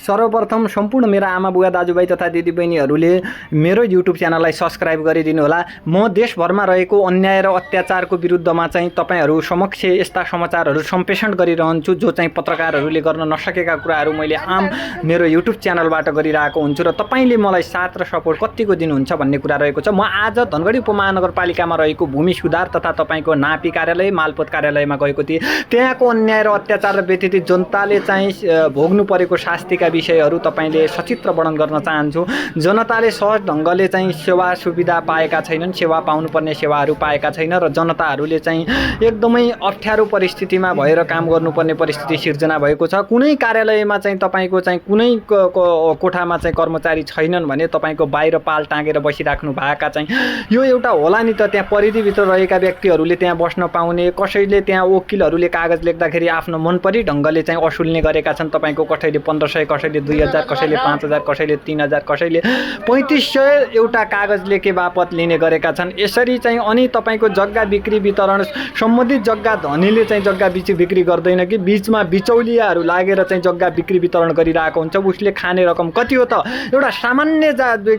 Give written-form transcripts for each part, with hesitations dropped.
सर्वप्रथम सम्पूर्ण मेरा आमा बुवा दाजुभाइ तथा दिदीबहिनीहरूले मेरो युट्युब च्यानललाई सब्स्क्राइब गरिदिनु होला। म देशभरमा रहेको अन्याय र अत्याचारको विरुद्धमा चाहिँ तपाईहरू समक्ष यस्ता समाचारहरू सम्प्रेषण गरिरहन्छु जो चाहिँ पत्रकारहरूले गर्न नसकेका कुराहरू मैले आम मेरो युट्युब च्यानलबाट गरिरहेको हुन्छु र तपाईले मलाई साथ र सपोर्ट कतिको दिनुहुन्छ भन्ने कुरा रहेको छ। म आज धनगढी उपमहानगरपालिकामा रहेको भूमि सुधार तथा तपाईको नापी कार्यालय मालपोत कार्यालयमा गएको थिएँ। त्यहाँको अन्याय र अत्याचार र व्यतीत जनताले चाहिँ भोग्नु परेको शास्तिका विषयहरू तपाईले सचित्र वर्णन गर्न चाहन्छु। जनताले सहज ढङ्गले चाहिँ सेवा सुविधा पाएका छैनन्, सेवा पाउनुपर्ने सेवाहरू पाएका छैन र जनताहरूले चाहिँ एकदमै अप्ठ्यारो परिस्थितिमा भएर काम गर्नुपर्ने परिस्थिति सिर्जना भएको छ। कुनै कार्यालयमा चाहिँ तपाईको चाहिँ कुनै कोठामा चाहिँ कर्मचारी छैनन् भने तपाईको बाहिर पाल टाँगेर बसिराख्नु भएका चाहिँ यो एउटा होला नि त। त्यहाँ परिधिभित्र रहेका व्यक्तिहरूले त्यहाँ बस्न पाउने, कसैले त्यहाँ वकिलहरूले कागज लेख्दाखेरि आफ्नो मनपरी ढङ्गले चाहिँ असुल्ने गरेका छन्। तपाईको कसैले 1500, कसैले 2000, कसैले 5000, कसैले 3000, कसैले 3500 एउटा कागज लेखे बापत लिने गरेका छन्। यसरी चाहिँ अनि तपाईको जग्गा बिक्री वितरण सम्बन्धित जग्गा धनीले चाहिँ जग्गा बिक्री गर्दैन कि बीचमा बिचौलियाहरू लागेर चाहिँ जग्गा बिक्री वितरण गरिरहेको हुन्छ। उसले खाने रकम कति हो त? एउटा सामान्य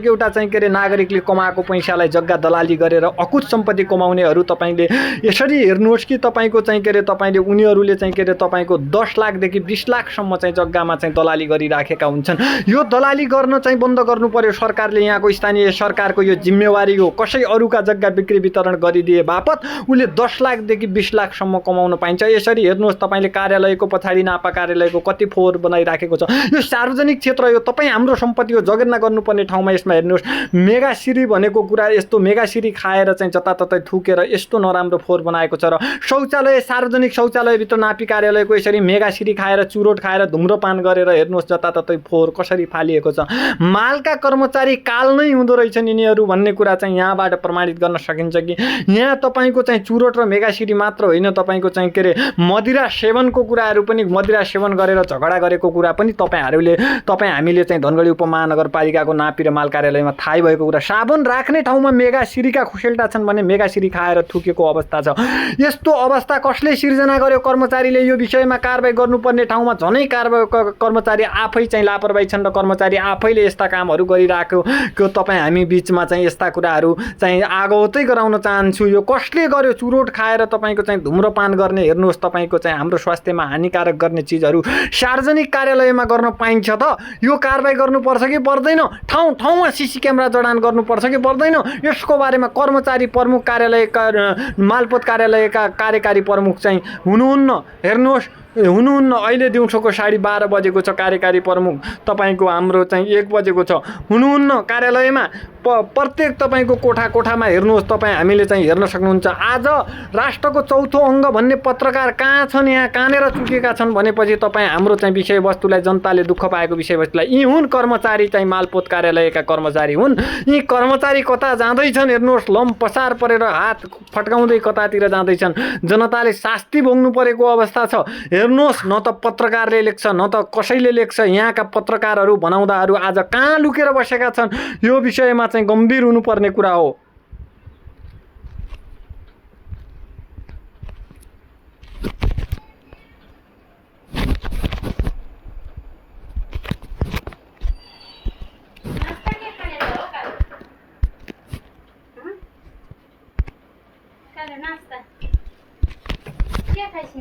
एउटा चाहिँ के अरे नागरिकले कमाएको पैसालाई जग्गा दलाली गरेर अकुत सम्पत्ति कमाउनेहरू तपाईले यसरी हेर्नुहोस् कि तपाईको चाहिँ के अरे तपाईले उनीहरूले चाहिँ के अरे तपाईको 10 लाखदेखि 20 लाखसम्म चाहिँ जग्गामा चाहिँ दलाली गरिराखेका हुन्छन्। यो दलाली गर्न चाहिँ बन्द गर्नु पर्यो। सरकारले यहाँको स्थानीय सरकारको यो जिम्मेवारी हो। कसै अरूका जग्गा बिक्री वितरण गरिदिए बापत उसले 10 लाखदेखि 20 लाखसम्म कमाउन पाइन्छ। यसरी हेर्नुहोस् तपाईले कार्यालयको पछाडि नापा कार्यालयको कति फोहोर बनाइराखेको छ। यो सार्वजनिक क्षेत्र हो, तपाईँ हाम्रो सम्पत्ति हो, जगेर्ना गर्नुपर्ने ठाउँमा यसमा हेर्नुहोस्। मेगासिरी भनेको कुरा यस्तो मेगासिरी खाएर चाहिँ जताततै थुकेर यस्तो नराम्रो फोहोर बनाएको छ र शौचालय सार्वजनिक शौचालयभित्र नापी कार्यालयको यसरी मेगासिरी खाएर चुरोट खाएर धुम्रपान गरेर हेर्नुहोस् जताततै फोहोर कसरी फालिएको छ। मालका कर्मचारी काल नै हुँदो रहेछन् यिनीहरू भन्ने कुरा चाहिँ यहाँबाट प्रमाणित गर्न सकिन्छ कि यहाँ तपाईँको चाहिँ चुरोट र मेगासिरी मात्र होइन, तपाईँको चाहिँ के अरे मदिरा सेवनको कुराहरू पनि, मदिरा सेवन गरेर झगडा गरेको कुरा पनि हामीले चाहिँ धनगढी उपमहानगरपालिकाको नापी र माल कार्यालयमा थाहै भएको कुरा। साबुन राख्ने ठाउँमा मेगासिरीका खुसेल्टा छन् भने मेगासिरी खाएर थुकेको अवस्था छ। यस्तो अवस्था कसले सिर्जना गर्यो? कर्मचारीले यो विषयमा कारबाही गर्नुपर्ने ठाउँमा झनै कर्मचारी आफै चाहिँ लापरवाही छन् र कर्मचारी आफैले यस्ता कामहरू गरिराख्यो। तपाईँ हामी बिचमा चाहिँ यस्ता कुराहरू चाहिँ आगोतै गराउन चाहन्छु। यो कसले गर्यो? चुरोट खाएर तपाईँको चाहिँ धुम्रपान गर्ने हेर्नुहोस्, तपाईँको चाहिँ हाम्रो स्वास्थ्यमा हानिकारक गर्ने चिजहरू सार्वजनिक कार्यालयमा गर्न पाइन्छ त? यो कारबाही गर्नुपर्छ कि पर्दैन? ठाउँ ठाउँमा सीसी क्यामेरा जडान गर्नुपर्छ कि पर्दैन? यसको बारेमा कर्मचारी प्रमुख कार्यालयका मालपोत कार्यालयका कार्यकारी प्रमुख चाहिँ हुनुहुन्न। हेर्नुहोस् हुनुहुन्न। अहिले दिउँसोको 12:30 बजेको छ। कार्यकारी प्रमुख तपाईको हाम्रो चाहिँ 1 बजेको छ, हुनुहुन्न कार्यालयमा। प्रत्येक तपाईको कोठामा हेर्नुहोस्, तपाईँ हामीले चाहिँ हेर्न सक्नुहुन्छ। आज राष्ट्रको चौथो अङ्ग भन्ने पत्रकार कहाँ छन्? यहाँ कानेर चुकेका छन् भनेपछि तपाईँ हाम्रो चाहिँ विषयवस्तुलाई, जनताले दुःख पाएको विषयवस्तुलाई, यी हुन् कर्मचारी चाहिँ मालपोत कार्यालयका कर्मचारी हुन्। यी कर्मचारी कता जाँदैछन् हेर्नुहोस्, लम पसार परेर हात फट्काउँदै कतातिर जाँदैछन्। जनताले शास्ति भोग्नु परेको अवस्था छ। हेर्नुहोस्, न त पत्रकारले लेख्छ न त कसैले लेख्छ। यहाँका पत्रकारहरू बनाउँदाहरू आज कहाँ लुकेर बसेका छन्? यो विषयमा चाहिँ गम्भीर हुनुपर्ने कुरा हो। नाश्ता क्या खाइस